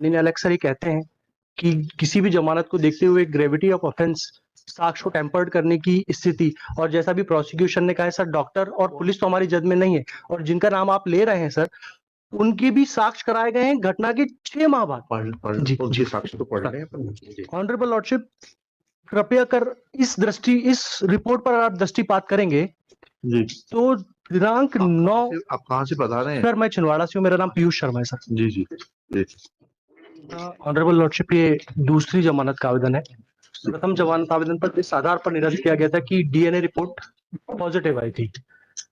न्यायालय अक्सर ये कहते हैं कि किसी भी जमानत को देखते हुए ग्रेविटी ऑफ ऑफेंस, साक्ष्य को टेम्पर्ड करने की स्थिति, और जैसा भी प्रोसिक्यूशन ने कहा है सर, डॉक्टर और पुलिस तो हमारी जद में नहीं है, और जिनका नाम आप ले रहे हैं सर, उनके भी साक्ष्य कराए गए हैं घटना के 6 माह बाद। जी साक्ष्य तो पढ़ रहे हैं। ऑनरेबल लॉर्डशिप, कृपया कर इस रिपोर्ट पर आप दृष्टिपात करेंगे जी। तो दिनांक 9। आप कहाँ से बता रहे हैं? सर मैं छिंदवाड़ा से हूँ, मेरा नाम पीयूष शर्मा है सर। जी जी जी। ऑनरेबल लॉर्डशिप, ये दूसरी जमानत का आवेदन है। प्रथम जमानत आवेदन पर इस आधार पर निरस्त किया गया था कि डीएनए रिपोर्ट पॉजिटिव आई थी,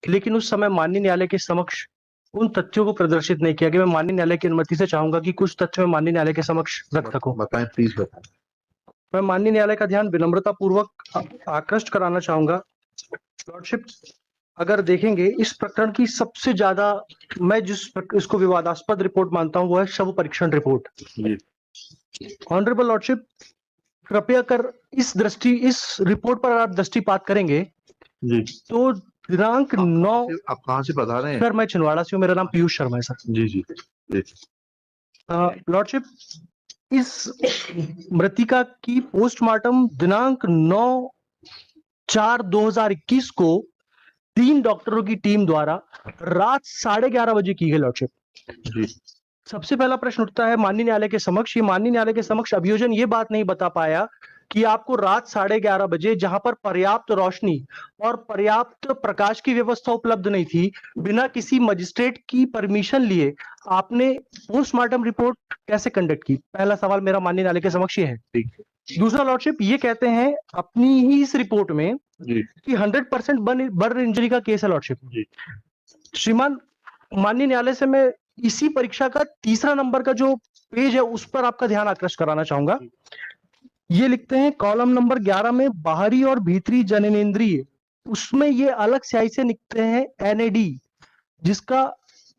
लेकिन उस समय माननीय न्यायालय के समक्ष उन तथ्यों को प्रदर्शित नहीं किया गया। मैं माननीय न्यायालय की अनुमति से चाहूंगा कि कुछ तथ्य मैं माननीय न्यायालय के समक्ष रख सकूं। बताएं, प्लीज बताएं। मैं माननीय न्यायालय का ध्यान विनम्रता पूर्वक आकृष्ट कराना चाहूंगा। लॉर्डशिप, अगर देखेंगे इस प्रकरण की सबसे ज्यादा मैं इसको विवादास्पद रिपोर्ट मानता हूं वो है शव परीक्षण रिपोर्ट। ऑनरेबल लॉर्डशिप, कृपया कर इस रिपोर्ट पर आप दृष्टिपात करेंगे जी। तो दिनांक 9। आप कहाँ से बता रहे हैं? सर मैं छिंदवाड़ा से हूँ, मेरा नाम पीयूष शर्मा है सर। जी जी जी। लॉर्डशिप, इस मृतिका की पोस्टमार्टम दिनांक 9/4/2021 को 3 डॉक्टरों की टीम द्वारा रात 11:30 बजे की गई। लॉर्डशिप, सबसे पहला प्रश्न उठता है माननीय न्यायालय के समक्ष, ये माननीय न्यायालय के समक्ष अभियोजन ये बात नहीं बता पाया कि आपको रात 11:30 बजे, जहां पर पर्याप्त रोशनी और पर्याप्त प्रकाश की व्यवस्था उपलब्ध नहीं थी, बिना किसी मजिस्ट्रेट की परमिशन लिए आपने पोस्टमार्टम रिपोर्ट कैसे कंडक्ट की? पहला सवाल मेरा माननीय न्यायालय के समक्ष ये है। दूसरा लॉर्डशिप, ये कहते हैं अपनी ही इस रिपोर्ट में कि 100% बर्न इंजरी का केस है। लॉर्डशिप, श्रीमान माननीय न्यायालय से मैं इसी परीक्षा का तीसरा नंबर का जो पेज है उस पर आपका ध्यान आकृष्ट कराना चाहूंगा। ये लिखते हैं कॉलम नंबर 11 में बाहरी और भीतरी जननेंद्रिय, उसमें ये अलग स्याही से लिखते हैं एनएडी, जिसका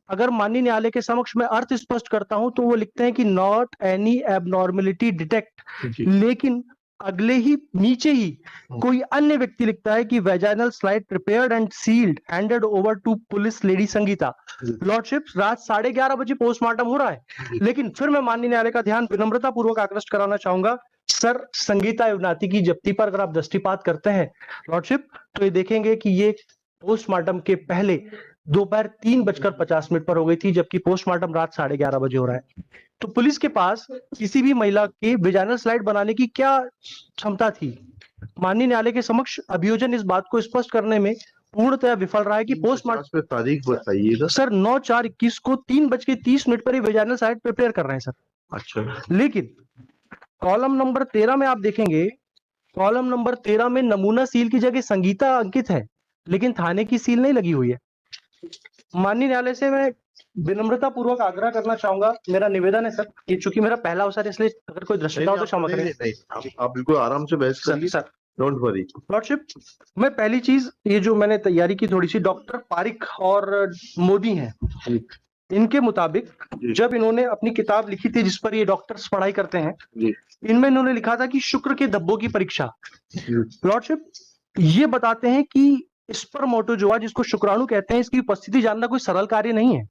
अगर माननीय न्यायालय के समक्ष मैं अर्थ स्पष्ट करता हूं तो वो लिखते हैं कि नॉट एनी एबनॉर्मेलिटी डिटेक्ट, लेकिन अगले ही नीचे ही कोई अन्य व्यक्ति लिखता है कि vaginal slide prepared and sealed handed over to police lady Sangeeta. Lordship, रात 11:30 बजे पोस्टमार्टम हो रहा है, लेकिन फिर मैं माननीय न्यायालय का ध्यान विनम्रता पूर्वक आकृष्ट कराना चाहूंगा सर, संगीता युवनाती की जब्ती पर अगर आप दृष्टिपात करते हैं लॉर्डशिप, तो ये देखेंगे कि ये पोस्टमार्टम के पहले दोपहर 3:50 पर हो गई थी, जबकि पोस्टमार्टम रात 11:30 बजे हो रहा है। तो पुलिस के पास किसी भी महिला के वेजाइनल स्लाइड बनाने की क्या क्षमता थी? माननीय न्यायालय के समक्ष अभियोजन इस बात को स्पष्ट करने में पूर्णतया विफल रहा है कि पोस्टमार्टम तारीख बताइएगा सर। 9/4/21 को 3:30 पर वेजाइनल स्लाइड प्रिपेयर कर रहे हैं सर। अच्छा, लेकिन कॉलम नंबर 13 में आप देखेंगे, कॉलम नंबर 13 में नमूना सील की जगह संगीता अंकित है, लेकिन थाने की सील नहीं लगी हुई है। माननीय न्यायालय से मैं विनम्रता पूर्वक आग्रह करना चाहूंगा, मेरा निवेदन है सर, ये चूंकि मेरा पहला अवसर है इसलिए अगर कोई दृष्टता हो तो क्षमा करें। आप बिल्कुल आराम से बहस करिए सर, डोंट वरी। लॉर्डशिप, मैं पहली चीज ये जो मैंने तैयारी की थोड़ी सी, डॉक्टर पारिक और मोदी हैं, इनके मुताबिक जब इन्होंने अपनी किताब लिखी थी जिस पर ये डॉक्टर्स पढ़ाई करते हैं, इनमें इन्होंने लिखा था कि शुक्र के धब्बों की परीक्षा। लॉर्डशिप, ये बताते हैं कि स्पर्मेटोजोआ, जिसको शुक्राणु कहते हैं, इसकी उपस्थिति जानना कोई सरल कार्य नहीं है।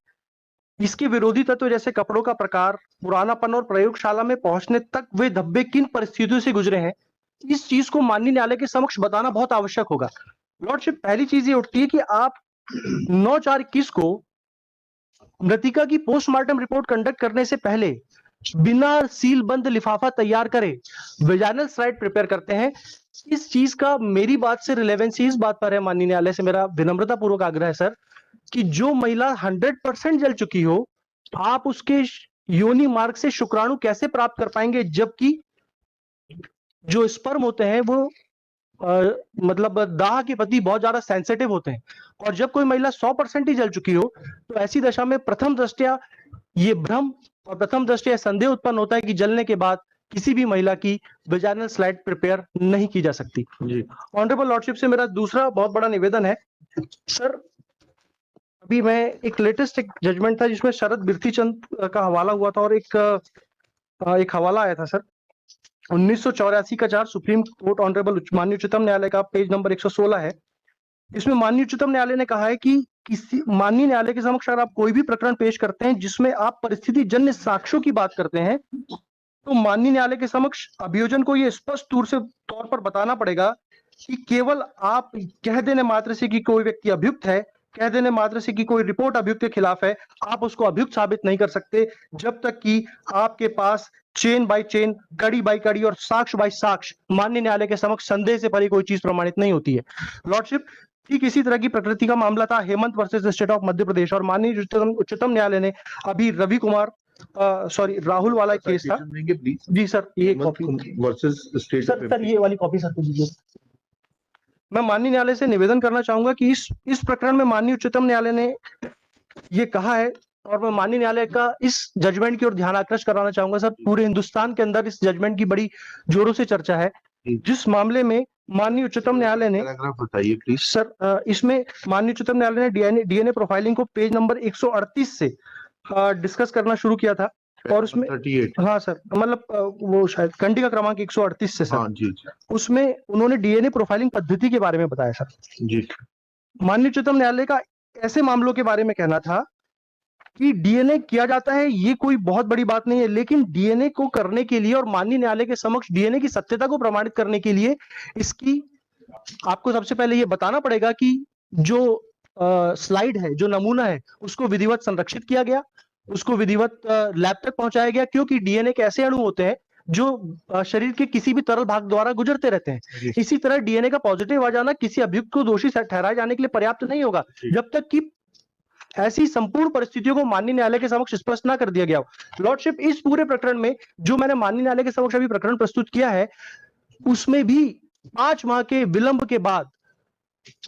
इसके विरोधी तत्व जैसे कपड़ों का प्रकार, पुरानापन और प्रयोगशाला में पहुंचने तक वे धब्बे किन परिस्थितियों से गुजरे हैं, इस चीज को माननीय न्यायालय के समक्ष बताना बहुत आवश्यक होगा। लॉर्डशिप, पहली चीज ये उठती है कि आप 9/4/21 को मृतिका की पोस्टमार्टम रिपोर्ट कंडक्ट करने से पहले बिना सील बंद लिफाफा तैयार करे वेजाइनल स्लाइड प्रिपेयर करते हैं। इस चीज का मेरी बात से रिलेवेंसी इस बात पर है, माननीय न्यायालय से मेरा विनम्रता पूर्वक आग्रह है सर, कि जो महिला 100% जल चुकी हो, आप उसके योनि मार्ग से शुक्राणु कैसे प्राप्त कर पाएंगे, जबकि जो स्पर्म होते हैं वो मतलब दाह के प्रति बहुत ज्यादा सेंसिटिव होते हैं, और जब कोई महिला 100% ही जल चुकी हो तो ऐसी दशा में प्रथम दृष्टया ये भ्रम और प्रथम दृष्टया संदेह उत्पन्न होता है कि जलने के बाद किसी भी महिला की वेजाइनल स्लाइड प्रिपेयर नहीं की जा सकती। ऑनरेबल लॉर्डशिप से मेरा दूसरा बहुत बड़ा निवेदन है सर, अभी मैं एक लेटेस्ट एक जजमेंट था जिसमें शरद बिरथी चंद का हवाला हुआ था, और एक हवाला आया था सर 1984 का 4 सुप्रीम कोर्ट ऑनरेबल माननीय उच्चतम न्यायालय का, पेज नंबर 116 है। इसमें माननीय उच्चतम न्यायालय ने कहा है कि किसी माननीय न्यायालय के समक्ष अगर आप कोई भी प्रकरण पेश करते हैं जिसमें आप परिस्थिति जन्य साक्ष्यों की बात करते हैं, तो माननीय न्यायालय के समक्ष अभियोजन को यह स्पष्ट तौर पर बताना पड़ेगा कि केवल आप कह देने मात्र से कि कोई व्यक्ति अभियुक्त है, कह देने मात्र से कि कोई रिपोर्ट अभियुक्त के खिलाफ है, आप उसको अभियुक्त साबित नहीं कर सकते जब तक कि आपके पास चेन बाय चेन, कड़ी बाय कड़ी और साक्ष्य बाय साक्ष्य माननीय न्यायालय के समक्ष संदेह से परे कोई चीज प्रमाणित नहीं होती है। लॉर्डशिप, ठीक इसी तरह की प्रकृति का मामला था Hemant versus state of Madhya Pradesh, और माननीय उच्चतम न्यायालय ने अभी रवि कुमार राहुल वाला एक केस था। जी सर, ये कॉपी वर्सेस स्टेट सर ये वाली कॉपी सर को दीजिए। मैं माननीय न्यायालय से निवेदन करना चाहूंगा कि इस प्रकरण में माननीय उच्चतम न्यायालय ने ये कहा है, और मैं माननीय न्यायालय का इस जजमेंट की ओर ध्यान आकर्षित कराना चाहूंगा। सर, पूरे हिंदुस्तान के अंदर इस जजमेंट की बड़ी जोरों से चर्चा है, जिस मामले में माननीय उच्चतम न्यायालय ने, बताइए प्लीज सर, इसमें माननीय उच्चतम न्यायालय ने डीएनए प्रोफाइलिंग को पेज नंबर 138 से डिस्कस करना शुरू किया था, और उसमें 38 हाँ सर, मतलब वो शायद कंडी का क्रमांक 138 से सर। हाँ जी उसमें उन्होंने डीएनए प्रोफाइलिंग पद्धति के बारे में बताया सर। जी। माननीय उच्चतम न्यायालय का ऐसे मामलों के बारे में कहना था कि डीएनए किया जाता है, ये कोई बहुत बड़ी बात नहीं है, लेकिन डीएनए को करने के लिए और माननीय न्यायालय के समक्ष डीएनए की सत्यता को प्रमाणित करने के लिए इसकी आपको सबसे पहले ये बताना पड़ेगा कि जो स्लाइड है, जो नमूना है, उसको विधिवत संरक्षित किया गया, उसको विधिवत लैब तक पहुंचाया गया, क्योंकि डीएनए एक ऐसे अणु होते हैं जो शरीर के किसी भी तरल भाग द्वारा गुजरते रहते हैं। इसी तरह डीएनए का पॉजिटिव आ जाना किसी अभियुक्त को दोषी ठहराए जाने के लिए पर्याप्त नहीं होगा जब तक कि ऐसी संपूर्ण परिस्थितियों को माननीय न्यायालय के समक्ष स्पष्ट ना कर दिया गया हो। लॉर्डशिप, इस पूरे प्रकरण में जो मैंने माननीय न्यायालय के समक्ष अभी प्रकरण प्रस्तुत किया है, उसमें भी 5 माह के विलंब के बाद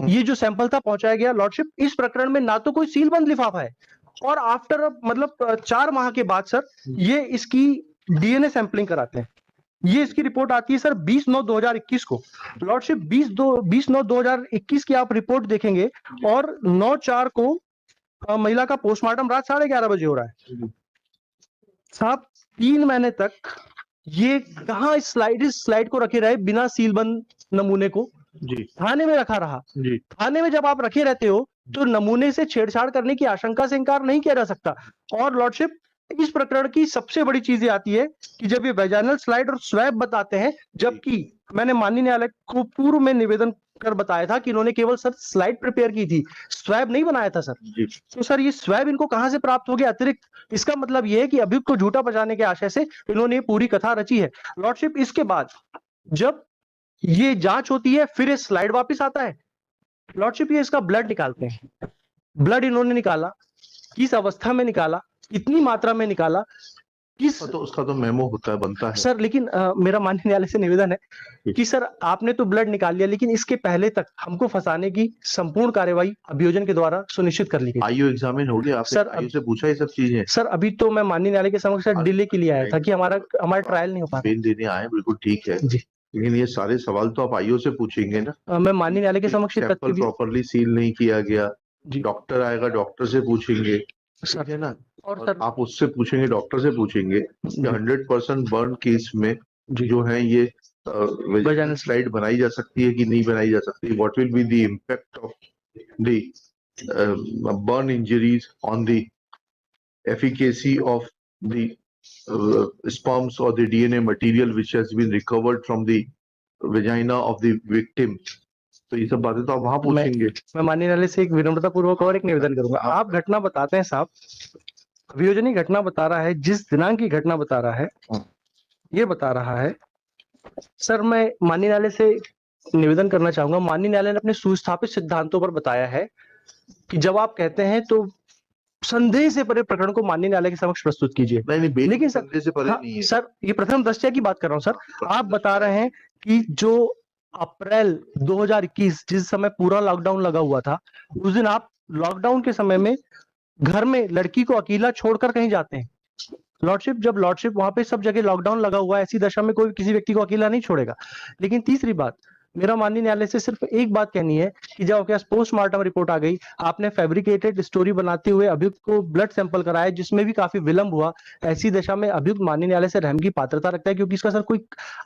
ये जो सैंपल था पहुंचाया गया। लॉर्डशिप, इस प्रकरण में ना तो कोई सीलबंद लिफाफा है, और आफ्टर मतलब 4 माह के बाद सर ये इसकी डीएनए सैंपलिंग कराते हैं। ये इसकी रिपोर्ट आती है सर 20/9/2021 को। लॉर्डशिप, 20/9/2021 की आप रिपोर्ट देखेंगे, और 9/4 को महिला का पोस्टमार्टम रात 11:30 बजे हो रहा है। साहब, 3 महीने तक ये कहां इस स्लाइड को रखे रहे बिना सीलबंद नमूने को जी थाने में रखा रहा। जी। थाने में जब आप रखे रहते हो तो नमूने से छेड़छाड़ करने की आशंका से इनकार नहीं किया जा सकता। और लॉर्डशिप, इस प्रकरण की सबसे बड़ी चीज ये आती है कि जब ये वेजाइनल स्लाइड और स्वैब बताते हैं, जबकि मैंने माननीय न्यायालय को पूर्व में निवेदन कर बताया था कि इन्होंने केवल सर स्लाइड प्रिपेयर की थी, स्वैब नहीं बनाया था सर। तो सर ये स्वैब इनको कहां से प्राप्त हो गया अतिरिक्त? इसका मतलब ये है कि अभियुक्त को झूठा बचाने के आशय से इन्होंने पूरी कथा रची है। लॉर्डशिप, इसके बाद जब ये जांच होती है, फिर ये स्लाइड वापस आता है। लॉर्डशिप, ये इसका ब्लड निकालते हैं। ब्लड इन्होंने निकाला, किस अवस्था में निकाला, कितनी मात्रा में निकाला, किस तो उसका तो मेमो होता है, बनता है सर। लेकिन मेरा माननीय न्यायालय से निवेदन है कि सर आपने तो ब्लड निकाल लिया, लेकिन इसके पहले तक हमको फंसाने की संपूर्ण कार्यवाही अभियोजन के द्वारा सुनिश्चित कर ली गई। आईओ एग्जामिन हो गया आपने? सर, आईओ से पूछा ये सब चीजें? सर अभी तो मैं माननीय न्यायालय के समक्ष डिले के लिए आया था कि हमारा ट्रायल नहीं हो पा बेल देने आए, बिल्कुल ठीक है जी, लेकिन ये सारे सवाल तो आप आईओ से पूछेंगे ना। मैं माननीय न्यायालय के समक्ष सैंपल प्रॉपर्ली सील नहीं किया गया, डॉक्टर आएगा, डॉक्टर से पूछेंगे, ठीक है ना। और सर आप उससे पूछेंगे, डॉक्टर से पूछेंगे कि 100% बर्न केस में जो है ये स्लाइड बनाई जा सकती है कि नहीं बनाई जा सकती, what will be the impact of the burn injuries on the efficacy of the sperms or the DNA material which has been recovered from the vagina of the victim। तो ये सब बातें तो आप वहां पूछेंगे। मैं माननीय न्यायालय से एक विनम्रता पूर्वक और एक निवेदन करूंगा। आप घटना बताते हैं साहब, अभियोजन घटना बता रहा है, जिस दिनांक की घटना बता रहा है, ये बता रहा है सर। मैं माननीय न्यायालय से निवेदन करना चाहूंगा, माननीय न्यायालय ने अपने सुस्थापित सिद्धांतों पर बताया है कि जब आप कहते हैं तो संदेह से परे प्रकरण को माननीय न्यायालय के समक्ष प्रस्तुत कीजिए। लेकिन सर, संदेह से परे नहीं है सर, ये प्रथम दृष्टया की बात कर रहा हूं सर। आप बता रहे हैं कि जो अप्रैल 2021 जिस समय पूरा लॉकडाउन लगा हुआ था, उस दिन आप लॉकडाउन के समय में घर में लड़की को अकेला छोड़कर कहीं जाते हैं। लॉर्डशिप, जब लॉर्डशिप वहां पे सब जगह लॉकडाउन लगा हुआ है, ऐसी दशा में कोई किसी व्यक्ति को अकेला नहीं छोड़ेगा। लेकिन तीसरी बात, मेरा माननीय न्यायालय से सिर्फ एक बात कहनी है कि जब आपके पास पोस्टमार्टम रिपोर्ट आ गई, आपने फैब्रिकेटेड स्टोरी बनाते हुए अभियुक्त को ब्लड सैंपल कराया जिसमें भी काफी विलंब हुआ। ऐसी दशा में अभियुक्त माननीय न्यायालय से रहम की पात्रता रखता है क्योंकि इसका सर कोई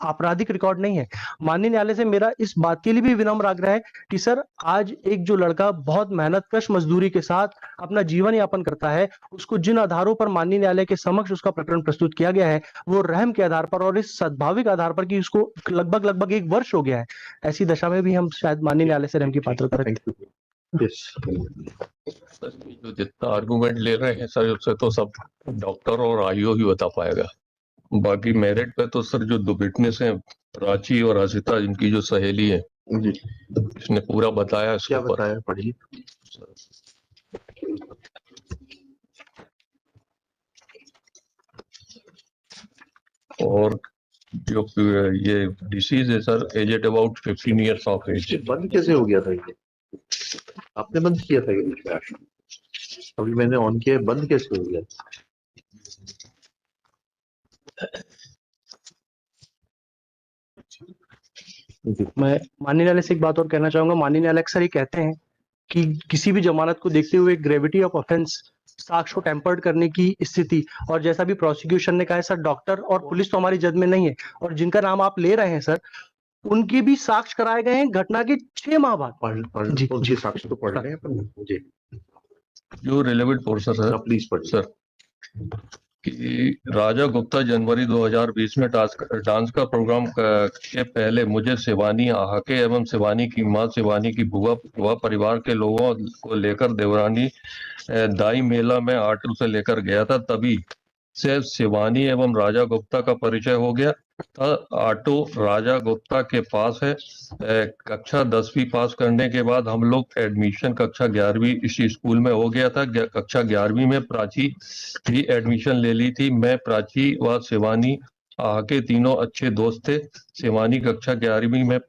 आपराधिक रिकॉर्ड नहीं है। माननीय न्यायालय से मेरा इस बात के लिए भी विनम्र आग्रह है कि सर आज एक जो लड़का बहुत मेहनतकश मजदूरी के साथ अपना जीवन यापन करता है, उसको जिन आधारों पर माननीय न्यायालय के समक्ष उसका प्रकरण प्रस्तुत किया गया है, वो रहम के आधार पर और इस सद्भाविक आधार पर कि उसको लगभग 1 वर्ष हो गया है। ऐसी दशा में भी हम शायद माननीय न्यायालय से रहम की पात्रता रखते हैं। सर जो जितना आर्गुमेंट ले रहे हैं सर, उससे तो सब डॉक्टर और आईओ ही बता पाएगा। बाकी मेरिट पे तो सर जो दो विटनेस हैं, प्राची और हसिता, इनकी जो सहेली है, इसने पूरा बताया। क्या बताया, पढ़िए। और जो ये डिसीज है sir, aged about 15 years of age. बंद कैसे हो गया था ये? आपने बंद किया था ये? अभी मैंने ऑन किया, बंद कैसे हो गया? मैं माननीय न्यायालय से एक बात और कहना चाहूंगा। माननीय न्यायालय अक्सर ये कहते हैं कि किसी भी जमानत को देखते हुए ग्रेविटी ऑफ ऑफेंस, साक्ष्य को टेम्पर्ड करने की स्थिति, और जैसा भी प्रोसिक्यूशन ने कहा है सर, डॉक्टर और पुलिस तो हमारी जद में नहीं है, और जिनका नाम आप ले रहे हैं सर, उनके भी साक्ष्य कराए गए हैं घटना के 6 माह बाद। जी साक्ष्य तो पढ़ रहे हैं जी। जो रिलेवेंट पोर्शन है प्लीज पढ़ सर, कि राजा गुप्ता जनवरी 2020 में डांस का प्रोग्राम के पहले मुझे शिवानी आहाके एवं शिवानी की मां शिवानी की बुआ परिवार के लोगों को लेकर देवरानी दाई मेला में ऑटो से लेकर गया था। तभी से शिवानी एवं राजा गुप्ता का परिचय हो गया था। ऑटो राजा गुप्ता के पास है। कक्षा 10वीं पास करने के बाद हम लोग एडमिशन कक्षा 11वीं इस स्कूल में हो गया था। कक्षा 11वीं में प्राची भी एडमिशन ले ली थी। मैं, प्राची व शिवानी आके तीनों अच्छे दोस्त थे। शिवानी कक्षा 11वीं में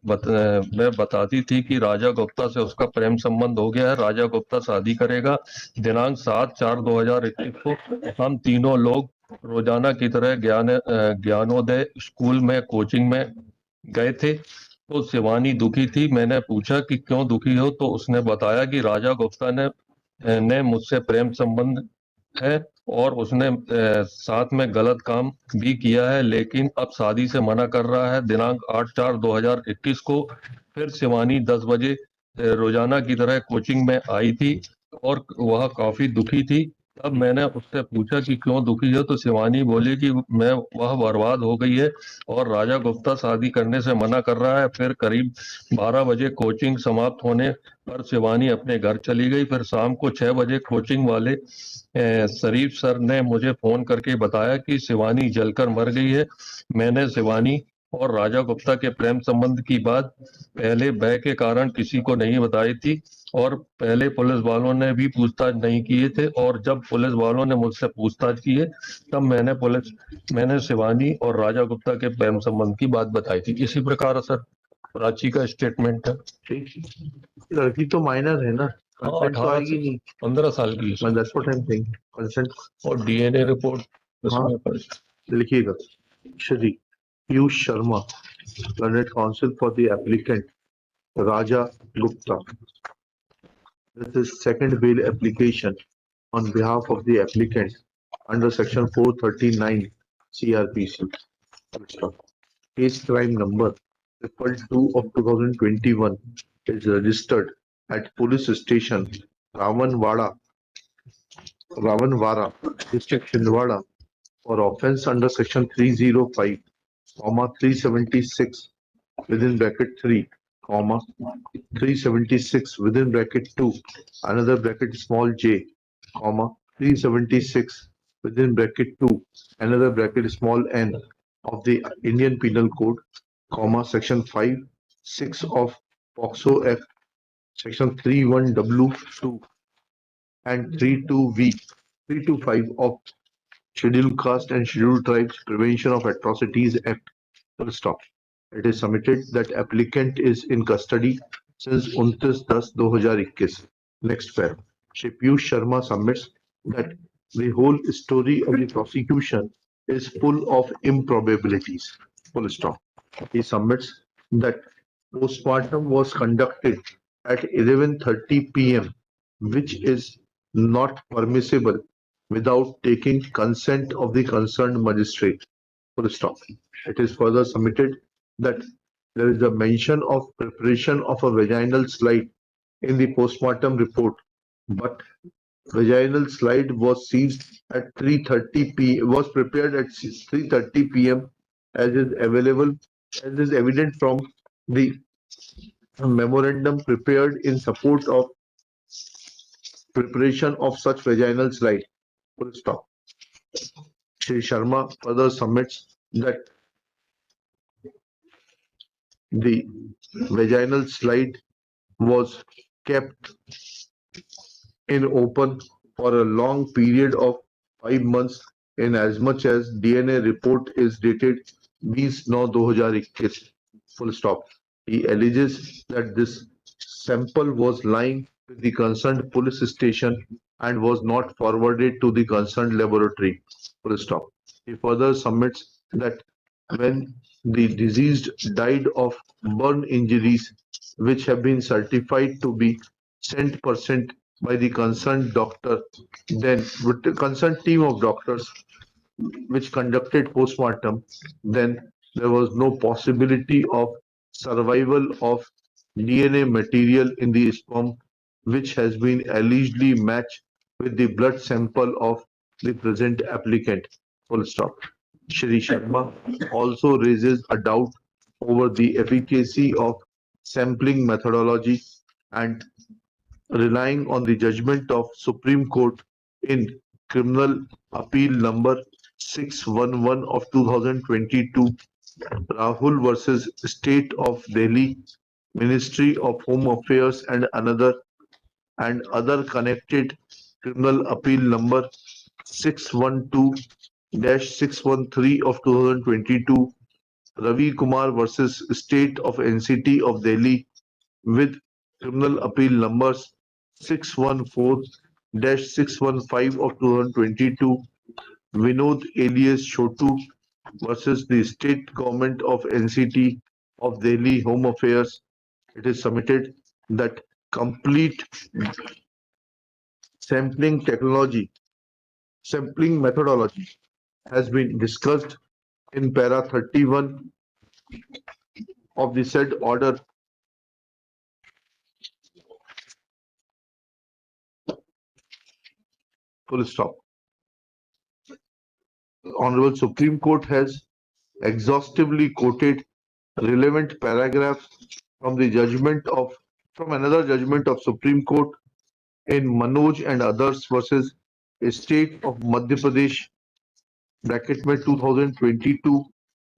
बताती थी कि राजा गुप्ता से उसका प्रेम संबंध हो गया है, राजा गुप्ता शादी करेगा। दिनांक 7/4/2021 को हम तीनों लोग रोजाना की तरह ज्ञानोदय स्कूल में कोचिंग में गए थे। तो शिवानी दुखी थी। मैंने पूछा कि क्यों दुखी हो, तो उसने बताया कि राजा गुप्ता ने मुझसे प्रेम संबंध है और उसने साथ में गलत काम भी किया है, लेकिन अब शादी से मना कर रहा है। दिनांक 8/4/2021 को फिर शिवानी 10 बजे रोजाना की तरह कोचिंग में आई थी और वह काफी दुखी थी। तब मैंने उससे पूछा कि क्यों दुखी हो, तो शिवानी बोली कि वह बर्बाद हो गई है और राजा गुप्ता शादी करने से मना कर रहा है। फिर करीब 12 बजे कोचिंग समाप्त होने पर शिवानी अपने घर चली गई। फिर शाम को 6 बजे कोचिंग वाले शरीफ सर ने मुझे फोन करके बताया कि शिवानी जलकर मर गई है। मैंने शिवानी और राजा गुप्ता के प्रेम संबंध की बात पहले भय के कारण किसी को नहीं बताई थी और पहले पुलिस वालों ने भी पूछताछ नहीं किए थे, और जब पुलिस वालों ने मुझसे पूछताछ की है तब मैंने शिवानी और राजा गुप्ता के प्रेम संबंध की बात बताई थी। इसी प्रकार सर प्राची का स्टेटमेंट है। लड़की तो माइनर है ना, 18 से 15 साल की है। That's what I'm saying. Consent और डीएनए रिपोर्ट लिखिएगा। Shri Piyush Sharma, learned counsel for the applicant Raja Gupta. This is second bail application on behalf of the applicant under section 439 CRPC. Case crime number 222 of 2021 is registered at police station Ravanwara, district Chhindwara, for offence under section 305, 376 within bracket 3, 376 within bracket 2, another bracket small j, 376 within bracket 2, another bracket small n of the Indian Penal Code, section 5(6) of POXO Act, section 31W2 and 325 of Scheduled Caste and Scheduled Tribes Prevention of Atrocities Act. Full stop. It is submitted that applicant is in custody since 29/10/2021. Next paragraph. Shri Piyush Sharma submits that the whole story of the prosecution is full of improbabilities. Full stop. He submits that postmortem was conducted at 11:30 p.m., which is not permissible without taking consent of the concerned magistrate. Full stop. It is further submitted that there is a mention of preparation of a vaginal slide in the postmortem report, but vaginal slide was seized at 3:30 p.m. was prepared at 3:30 p.m. as is evident from the memorandum prepared in support of preparation of such vaginal slide. Full stop. Shri Sharma further submits that the vaginal slide was kept in open for a long period of 5 months in as much as DNA report is dated 20/9/2021. Full stop. He alleges that this sample was lying with the concerned police station and was not forwarded to the concerned laboratory. Full stop. He further submits that when the deceased died of burn injuries which have been certified to be 100% by the concerned doctor, then with the concerned team of doctors which conducted postmortem, then there was no possibility of survival of DNA material in the sperm, which has been allegedly matched with the blood sample of the present applicant. Full stop. Shri Sharma also raises a doubt over the efficacy of sampling methodology and relying on the judgment of Supreme Court in Criminal Appeal number 611 of 2022, Rahul versus State of Delhi, Ministry of Home Affairs and other connected Criminal Appeal number 612-613 of 2022, Ravi Kumar versus State of NCT of Delhi with Criminal Appeal numbers 614-615 of 2022, Vinod alias Chotu versus the State Government of NCT of Delhi Home Affairs. It is submitted that complete sampling methodology has been discussed in para 31 of the said order. Full stop. Honorable Supreme Court has exhaustively quoted relevant paragraphs from another judgment of Supreme Court in Manoj and others versus State of Madhya Pradesh bracket में 2022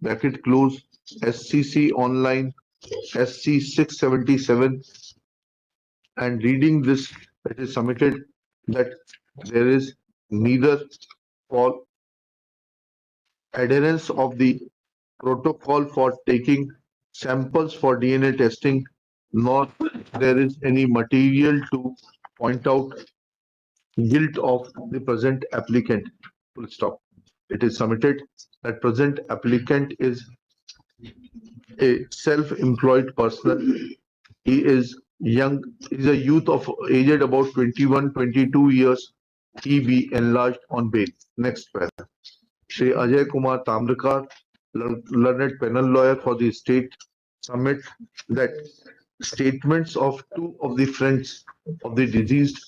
bracket close SCC online SC 677, and reading this, it is submitted that there is neither for adherence of the protocol for taking samples for DNA testing, nor there is any material to point out guilt of the present applicant. Full stop. It is submitted that present applicant is a self-employed person. He is young, is a youth of aged about 21-22 years. He be enlarged on bail. Next paragraph. Shri Ajay Kumar Tamrakar, learned penal lawyer for the state, submit that statements of two of the friends of the deceased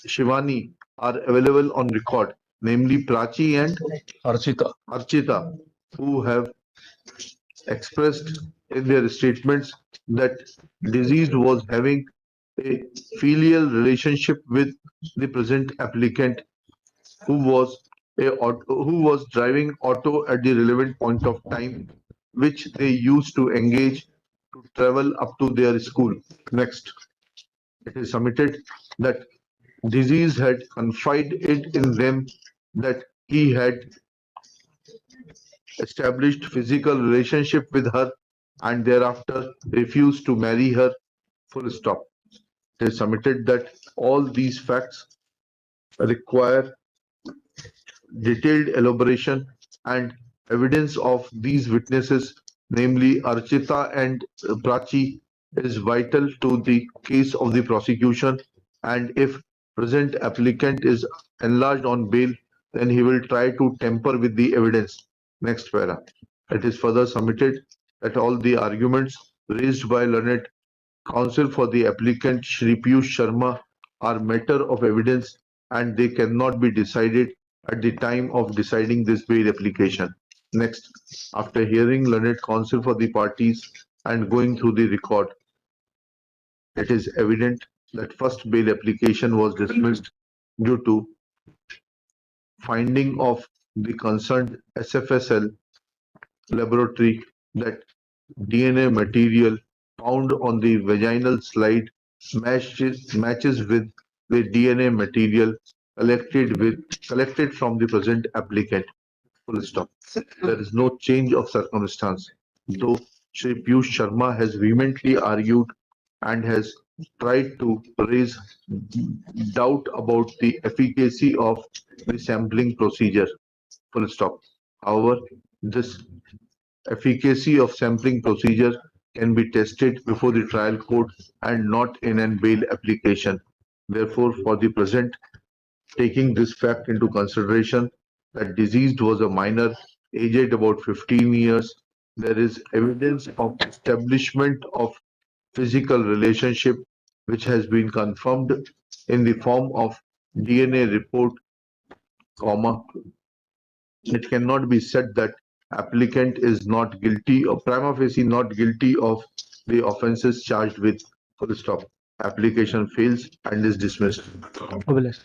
Shivani are available on record, namely Prachi and Archita, who have expressed in their statements that deceased was having a filial relationship with the present applicant, who was driving auto at the relevant point of time, which they used to engage to travel up to their school. Next, it is submitted that deceased had confided in them that he had established physical relationship with her and thereafter refused to marry her. Full stop. It is submitted that all these facts require detailed elaboration and evidence of these witnesses namely Archita and Prachi, is vital to the case of the prosecution, and if present applicant is enlarged on bail, then he will try to tamper with the evidence. Next para. It is further submitted that all the arguments raised by learned counsel for the applicant Shri Piyush Sharma are matter of evidence and they cannot be decided at the time of deciding this bail application. Next, after hearing learned counsel for the parties and going through the record, it is evident that first bail application was dismissed due to finding of the concerned SFSL laboratory that DNA material found on the vaginal slide matches with the DNA material collected from the present applicant. Full stop. There is no change of circumstance. Though Shri Piyush Sharma has vehemently argued and has tried to raise doubt about the efficacy of the sampling procedure. Full stop. However, this efficacy of sampling procedure can be tested before the trial court and not in an bail application. Therefore, for the present, taking this fact into consideration that deceased was a minor aged about 15 years, there is evidence of establishment of physical relationship which has been confirmed in the form of DNA report, it cannot be said that applicant is not guilty or prima facie not guilty of the offences charged with. Full stop. Application fails and is dismissed. Obelisk.